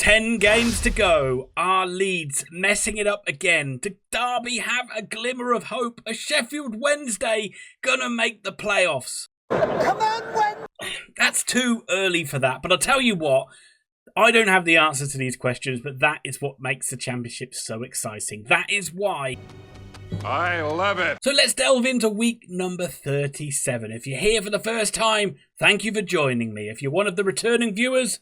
10 games to go. Are Leeds messing it up again? Do Derby have a glimmer of hope? Are Sheffield Wednesday gonna make the playoffs? Come on, Wednesday! That's too early for that, but I'll tell you what, I don't have the answer to these questions, but that is what makes the Championship so exciting. That is why I love it. So let's delve into week number 37. If you're here for the first time, thank you for joining me. If you're one of the returning viewers,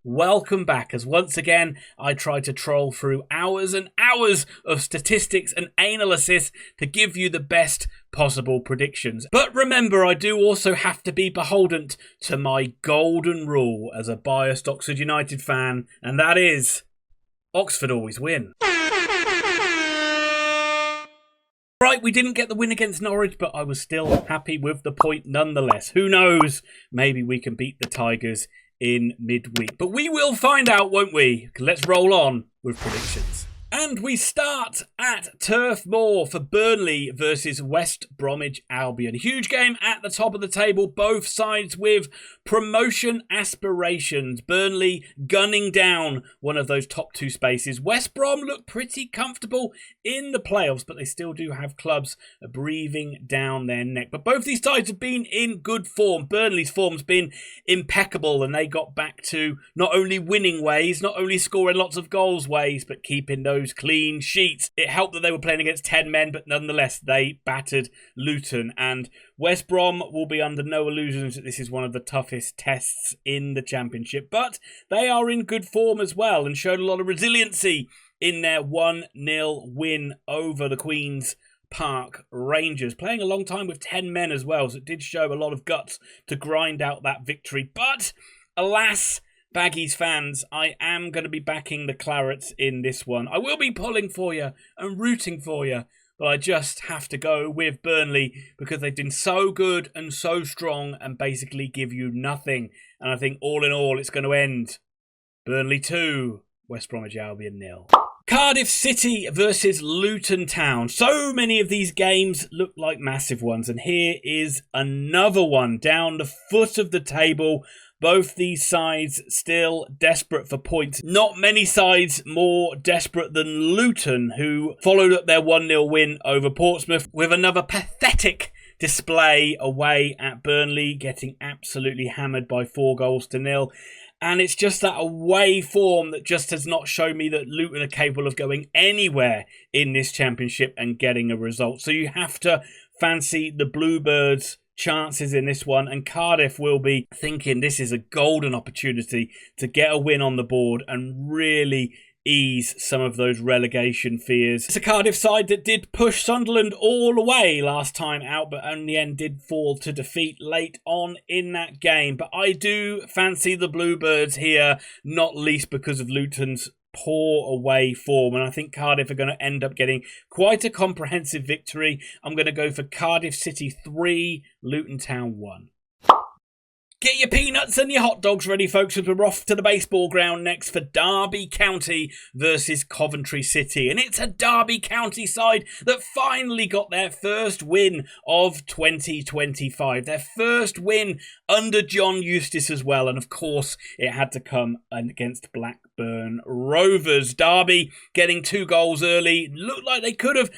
welcome back, as once again I try to troll through hours and hours of statistics and analysis to give you the best possible predictions. But remember, I do also have to be beholden to my golden rule as a biased Oxford United fan, and that is Oxford always win. Right, we didn't get the win against Norwich, but I was still happy with the point nonetheless. Who knows? Maybe we can beat the Tigers in midweek. But we will find out, won't we? Let's roll on with predictions. And we start at Turf Moor for Burnley versus West Bromwich Albion. Huge game at the top of the table, both sides with promotion aspirations. Burnley gunning down one of those top two spaces. West Brom look pretty comfortable in the playoffs, but they still do have clubs breathing down their neck. But both these sides have been in good form. Burnley's form's been impeccable, and they got back to not only winning ways, not only scoring lots of goals ways, but keeping those clean sheets. It helped that they were playing against 10 men, but nonetheless they battered Luton, and West Brom will be under no illusions that this is one of the toughest tests in the Championship, but they are in good form as well and showed a lot of resiliency in their 1-0 win over the Queen's Park Rangers, playing a long time with 10 men as well, so it did show a lot of guts to grind out that victory. But alas, Baggies fans, I am going to be backing the Clarets in this one. I will be pulling for you and rooting for you, but I just have to go with Burnley because they've been so good and so strong and basically give you nothing. And I think all in all, it's going to end Burnley 2, West Bromwich Albion 0. Cardiff City versus Luton Town. So many of these games look like massive ones, and here is another one down the foot of the table. Both these sides still desperate for points. Not many sides more desperate than Luton, who followed up their 1-0 win over Portsmouth with another pathetic display away at Burnley, getting absolutely hammered by 4-0. And it's just that away form that just has not shown me that Luton are capable of going anywhere in this Championship and getting a result. So you have to fancy the Bluebirds' chances in this one, and Cardiff will be thinking this is a golden opportunity to get a win on the board and really ease some of those relegation fears. It's a Cardiff side that did push Sunderland all the way last time out, but in the end did fall to defeat late on in that game. But I do fancy the Bluebirds here, not least because of Luton's poor away form, and I think Cardiff are going to end up getting quite a comprehensive victory. I'm going to go for Cardiff City 3, Luton Town 1. Get your peanuts and your hot dogs ready, folks, as we're off to the baseball ground next for Derby County versus Coventry City. And it's a Derby County side that finally got their first win of 2025. Their first win under John Eustace as well. And of course, it had to come against Blackburn Rovers. Derby getting 2 goals early. Looked like they could have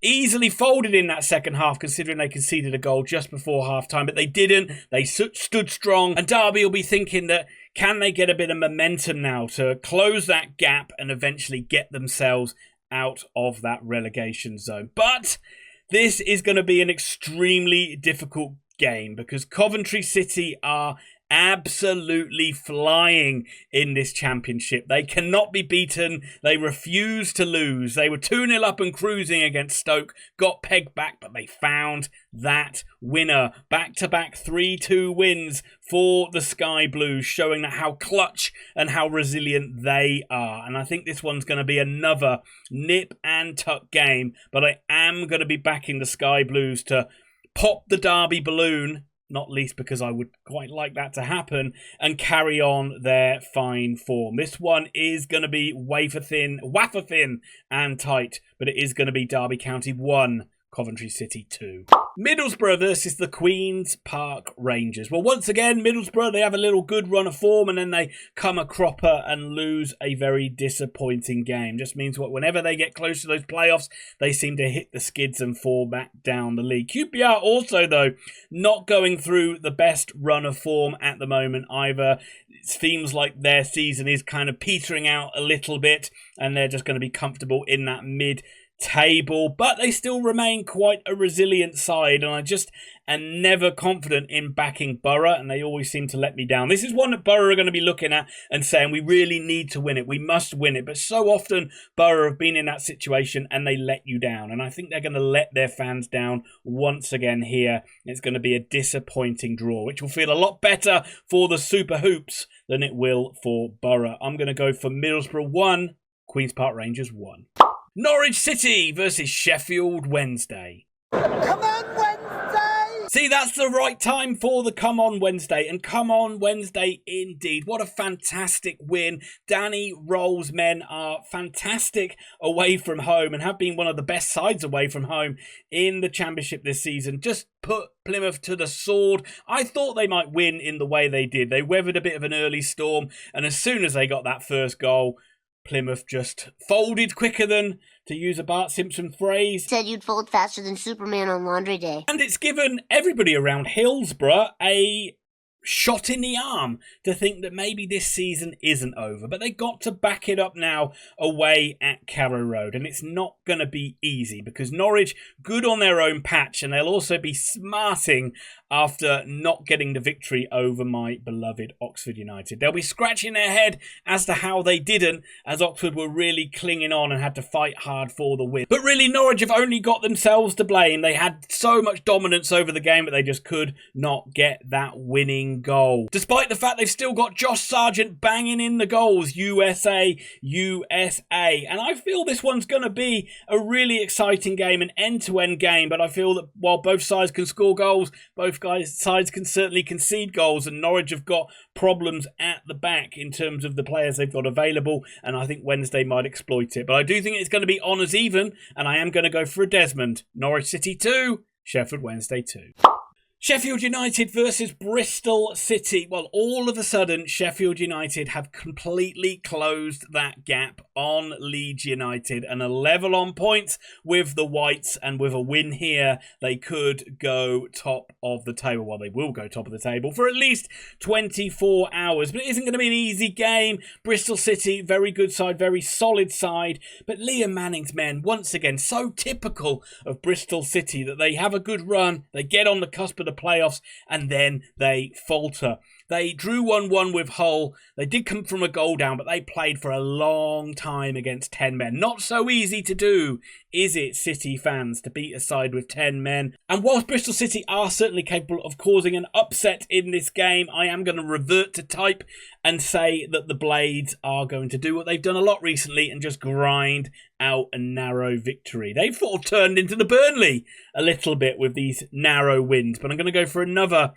easily folded in that second half, considering they conceded a goal just before half-time, but they didn't. They stood strong, and Derby will be thinking that can they get a bit of momentum now to close that gap and eventually get themselves out of that relegation zone. But this is going to be an extremely difficult game because Coventry City are absolutely flying in this Championship. They cannot be beaten. They refuse to lose. They were 2-0 up and cruising against Stoke, got pegged back, but they found that winner. Back-to-back 3-2 wins for the Sky Blues, showing that how clutch and how resilient they are. And I think this one's going to be another nip and tuck game, but I am going to be backing the Sky Blues to pop the Derby balloon, not least because I would quite like that to happen, and carry on their fine form. This one is going to be wafer thin and tight, but it is going to be Derby County 1, Coventry City 2. Middlesbrough versus the Queen's Park Rangers. Well, once again, Middlesbrough, they have a little good run of form and then they come a cropper and lose a very disappointing game. Just means what whenever they get close to those playoffs, they seem to hit the skids and fall back down the league. QPR also, though, not going through the best run of form at the moment either. It seems like their season is kind of petering out a little bit and they're just going to be comfortable in that mid-table, but they still remain quite a resilient side, and I just am never confident in backing Borough, and they always seem to let me down. This is one that Borough are going to be looking at and saying, we really need to win it, we must win it, but so often Borough have been in that situation and they let you down, and I think they're going to let their fans down once again here. It's going to be a disappointing draw, which will feel a lot better for the Super Hoops than it will for Borough. I'm going to go for Middlesbrough 1, Queen's Park Rangers 1. Norwich City versus Sheffield Wednesday. Come on, Wednesday! See, that's the right time for the Come On Wednesday, and Come On Wednesday indeed. What a fantastic win. Danny Roll's men are fantastic away from home and have been one of the best sides away from home in the Championship this season. Just put Plymouth to the sword. I thought they might win in the way they did. They weathered a bit of an early storm, and as soon as they got that first goal, Plymouth just folded quicker than, to use a Bart Simpson phrase, Said you'd fold faster than Superman on laundry day. and it's given everybody around Hillsborough a shot in the arm to think that maybe this season isn't over. But they got to back it up now away at Carrow Road, and it's not going to be easy because Norwich good on their own patch, and they'll also be smarting after not getting the victory over my beloved Oxford United. They'll be scratching their head as to how they didn't, as Oxford were really clinging on and had to fight hard for the win. But really, Norwich have only got themselves to blame. They had so much dominance over the game, but they just could not get that winning goal. Despite the fact they've still got Josh Sargent banging in the goals, USA, USA. And I feel this one's going to be a really exciting game, an end-to-end game, but I feel that while both sides can score goals, both sides can certainly concede goals, and Norwich have got problems at the back in terms of the players they've got available, and I think Wednesday might exploit it. But I do think it's going to be honours even, and I am going to go for a Desmond. Norwich City 2, Sheffield Wednesday 2. Sheffield United versus Bristol City. Well, all of a sudden, Sheffield United have completely closed that gap on Leeds United and are level on points with the Whites, and with a win here, they could go top of the table. Well, they will go top of the table for at least 24 hours, but it isn't going to be an easy game. Bristol City, very good side, very solid side, but Liam Manning's men, once again, so typical of Bristol City that they have a good run, they get on the cusp of the playoffs, and then they falter. They drew 1-1 with Hull. They did come from a goal down, but they played for a long time against 10 men. Not so easy to do, is it, City fans, to beat a side with 10 men? And whilst Bristol City are certainly capable of causing an upset in this game, I am going to revert to type and say that the Blades are going to do what they've done a lot recently and just grind out a narrow victory. They've sort of turned into the Burnley a little bit with these narrow wins, but I'm going to go for another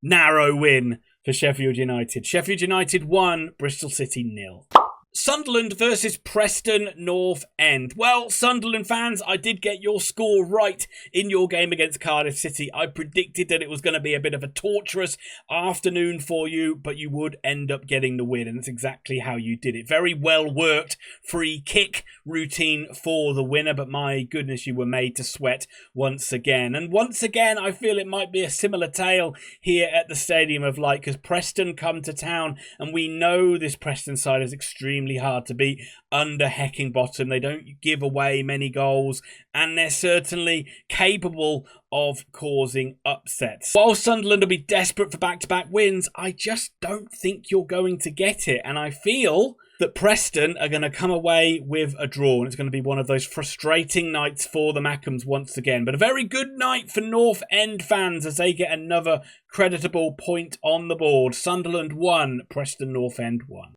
narrow win for Sheffield United. Sheffield United 1, Bristol City 0. Sunderland versus Preston North End. Well, Sunderland fans, I did get your score right in your game against Cardiff City. I predicted that it was going to be a bit of a torturous afternoon for you, but you would end up getting the win, and that's exactly how you did it. Very well worked free kick routine for the winner, but my goodness, you were made to sweat once again. And once again, I feel it might be a similar tale here at the Stadium of Light, because Preston come to town, and we know this Preston side is extremely hard to beat under Heckingbottom. They don't give away many goals, and they're certainly capable of causing upsets. While Sunderland will be desperate for back-to-back wins, I just don't think you're going to get it, and I feel that Preston are going to come away with a draw, and it's going to be one of those frustrating nights for the Mackems once again. But a very good night for North End fans as they get another creditable point on the board. Sunderland 1, Preston North End 1.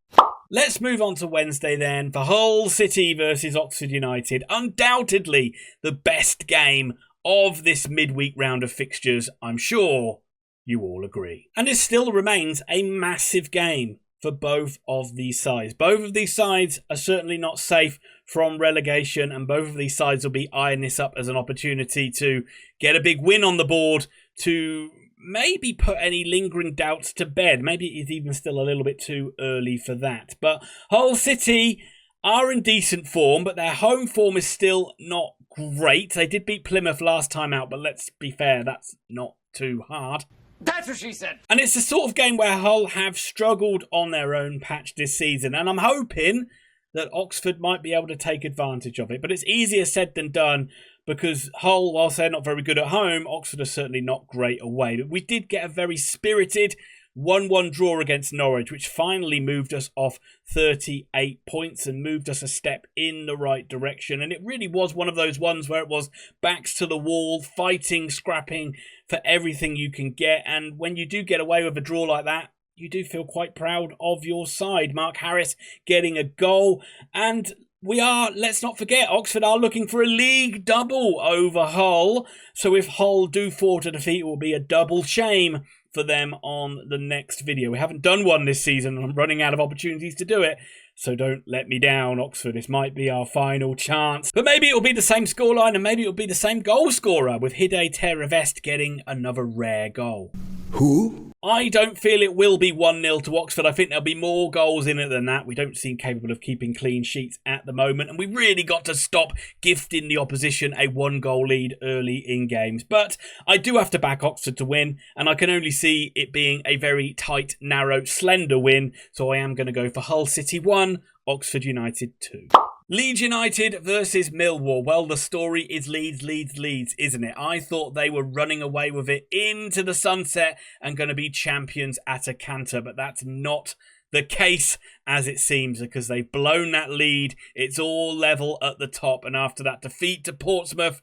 Let's move on to Wednesday then for Hull City versus Oxford United. Undoubtedly the best game of this midweek round of fixtures, I'm sure you all agree. And it still remains a massive game for both of these sides. Both of these sides are certainly not safe from relegation, and both of these sides will be eyeing this up as an opportunity to get a big win on the board to maybe put any lingering doubts to bed. Maybe it's even still a little bit too early for that. But Hull City are in decent form, but their home form is still not great. They did beat Plymouth last time out, but let's be fair, that's not too hard. That's what she said. And it's the sort of game where Hull have struggled on their own patch this season, and I'm hoping that Oxford might be able to take advantage of it. But it's easier said than done, because Hull, whilst they're not very good at home, Oxford are certainly not great away. But we did get a very spirited 1-1 draw against Norwich, which finally moved us off 38 points and moved us a step in the right direction. And it really was one of those ones where it was backs to the wall, fighting, scrapping for everything you can get. And when you do get away with a draw like that, you do feel quite proud of your side. Mark Harris getting a goal. And we are, let's not forget, Oxford are looking for a league double over Hull. So if Hull do fall to defeat, it will be a double shame for them on the next video. We haven't done one this season, and I'm running out of opportunities to do it. So don't let me down, Oxford. This might be our final chance. But maybe it'll be the same scoreline, and maybe it'll be the same goal scorer, with Hide Terravest getting another rare goal. Who? I don't feel it will be 1-0 to Oxford. I think there'll be more goals in it than that. We don't seem capable of keeping clean sheets at the moment, and we really got to stop gifting the opposition a 1-goal lead early in games. But I do have to back Oxford to win, and I can only see it being a very tight, narrow, slender win. So I am going to go for Hull City 1, Oxford United 2. Leeds United versus Millwall. Well, the story is Leeds, isn't it? I thought they were running away with it into the sunset and going to be champions at a canter, but that's not the case as it seems, because they've blown that lead. It's all level at the top, and after that defeat to Portsmouth,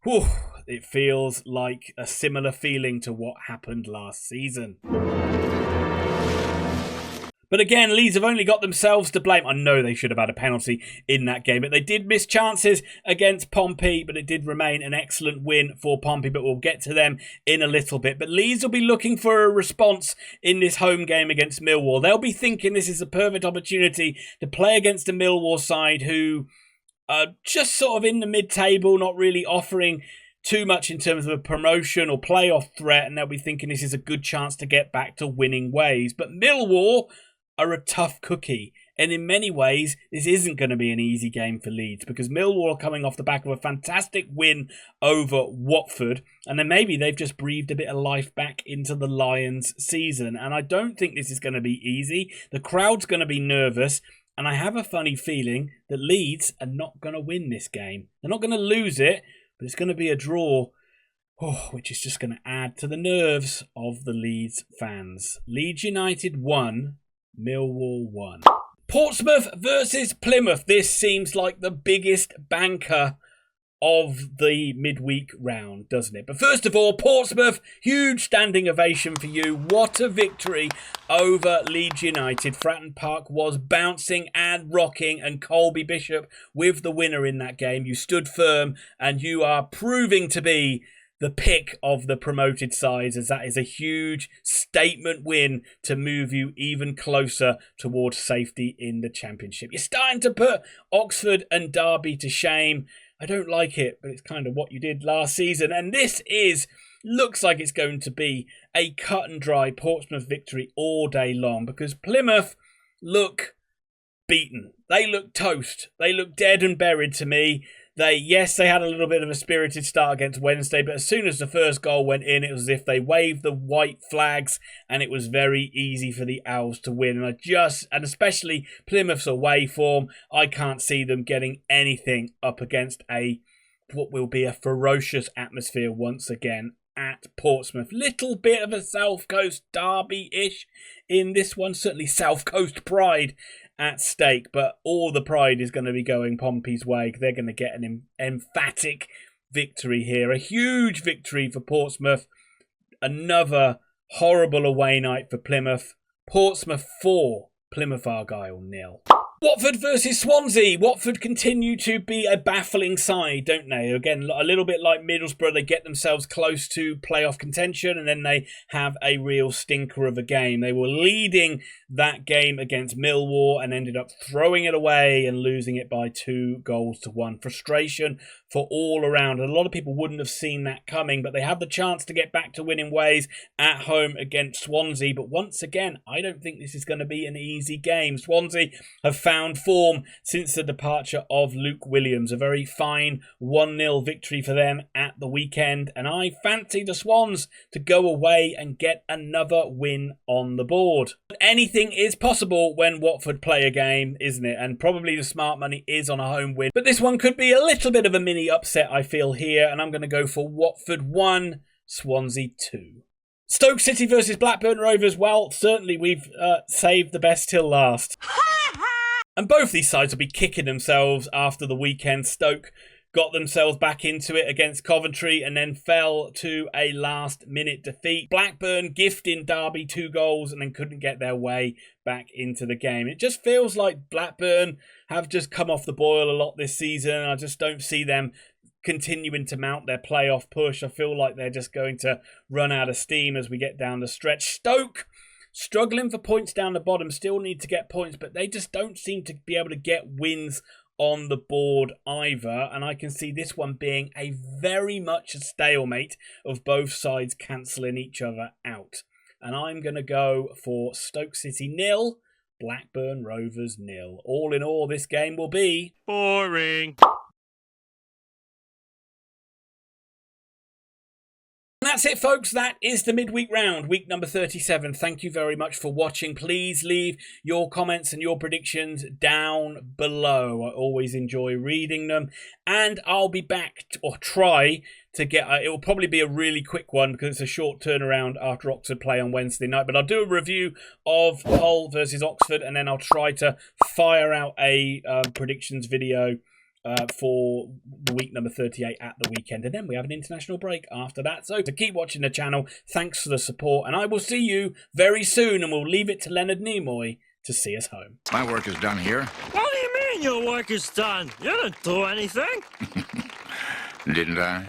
whew, it feels like a similar feeling to what happened last season. But again, Leeds have only got themselves to blame. I know they should have had a penalty in that game, but they did miss chances against Pompey, but it did remain an excellent win for Pompey, but we'll get to them in a little bit. But Leeds will be looking for a response in this home game against Millwall. They'll be thinking this is a perfect opportunity to play against a Millwall side who are just sort of in the mid-table, not really offering too much in terms of a promotion or playoff threat, and they'll be thinking this is a good chance to get back to winning ways. But Millwall are a tough cookie, and in many ways this isn't going to be an easy game for Leeds, because Millwall are coming off the back of a fantastic win over Watford, and then maybe they've just breathed a bit of life back into the Lions season, and I don't think this is going to be easy. The crowd's going to be nervous, and I have a funny feeling that Leeds are not going to win this game. They're not going to lose it, but it's going to be a draw, which is just going to add to the nerves of the Leeds fans. Leeds United 1, Millwall 1. Portsmouth versus Plymouth. This seems like the biggest banker of the midweek round, doesn't it? But first of all, Portsmouth, huge standing ovation for you. What a victory over Leeds United. Fratton Park was bouncing and rocking, and Colby Bishop with the winner in that game. You stood firm, and you are proving to be the pick of the promoted sides, as that is a huge statement win to move you even closer towards safety in the Championship. You're starting to put Oxford and Derby to shame. I don't like it, but it's kind of what you did last season. And this looks like it's going to be a cut and dry Portsmouth victory all day long, because Plymouth look beaten. They look toast. They look dead and buried to me. They had a little bit of a spirited start against Wednesday, but as soon as the first goal went in, it was as if they waved the white flags, and it was very easy for the Owls to win. And especially Plymouth's away form, I can't see them getting anything up against what will be a ferocious atmosphere once again at Portsmouth. Little bit of a South Coast derby-ish in this one, certainly South Coast pride at stake, but all the pride is going to be going Pompey's way. They're going to get an emphatic victory here. A huge victory for Portsmouth. Another horrible away night for Plymouth. Portsmouth 4, Plymouth Argyle 0. Watford versus Swansea. Watford continue to be a baffling side, don't they? Again, a little bit like Middlesbrough, they get themselves close to playoff contention and then they have a real stinker of a game. They were leading that game against Millwall and ended up throwing it away and losing it by 2-1. Frustration for all around. A lot of people wouldn't have seen that coming, but they have the chance to get back to winning ways at home against Swansea. But once again, I don't think this is going to be an easy game. Swansea have found form since the departure of Luke Williams. A very fine 1-0 victory for them at the weekend. And I fancy the Swans to go away and get another win on the board. But anything is possible when Watford play a game, isn't it? And probably the smart money is on a home win. But this one could be a little bit of a mini upset, I feel, here. And I'm going to go for Watford 1, Swansea 2. Stoke City versus Blackburn Rovers. Well, certainly we've saved the best till last. And both these sides will be kicking themselves after the weekend. Stoke got themselves back into it against Coventry and then fell to a last-minute defeat. Blackburn gifting Derby 2 goals and then couldn't get their way back into the game. It just feels like Blackburn have just come off the boil a lot this season. I just don't see them continuing to mount their playoff push. I feel like they're just going to run out of steam as we get down the stretch. Stoke struggling for points down the bottom, still need to get points, but they just don't seem to be able to get wins on the board either. And I can see this one being a very much a stalemate of both sides cancelling each other out. And I'm going to go for Stoke City 0, Blackburn Rovers 0. All in all, this game will be boring. And that's it, folks. That is the midweek round, week number 37. Thank you very much for watching. Please leave your comments and your predictions down below. I always enjoy reading them. And I'll be back, or try to get... it will probably be a really quick one because it's a short turnaround after Oxford play on Wednesday night. But I'll do a review of Hull versus Oxford, and then I'll try to fire out a predictions video for the week number 38 at the weekend, and then we have an international break after that. So to keep watching the channel, thanks for the support, and I will see you very soon, and we'll leave it to Leonard Nimoy to see us home. My work is done here. What do you mean your work is done? You didn't do anything. Didn't I?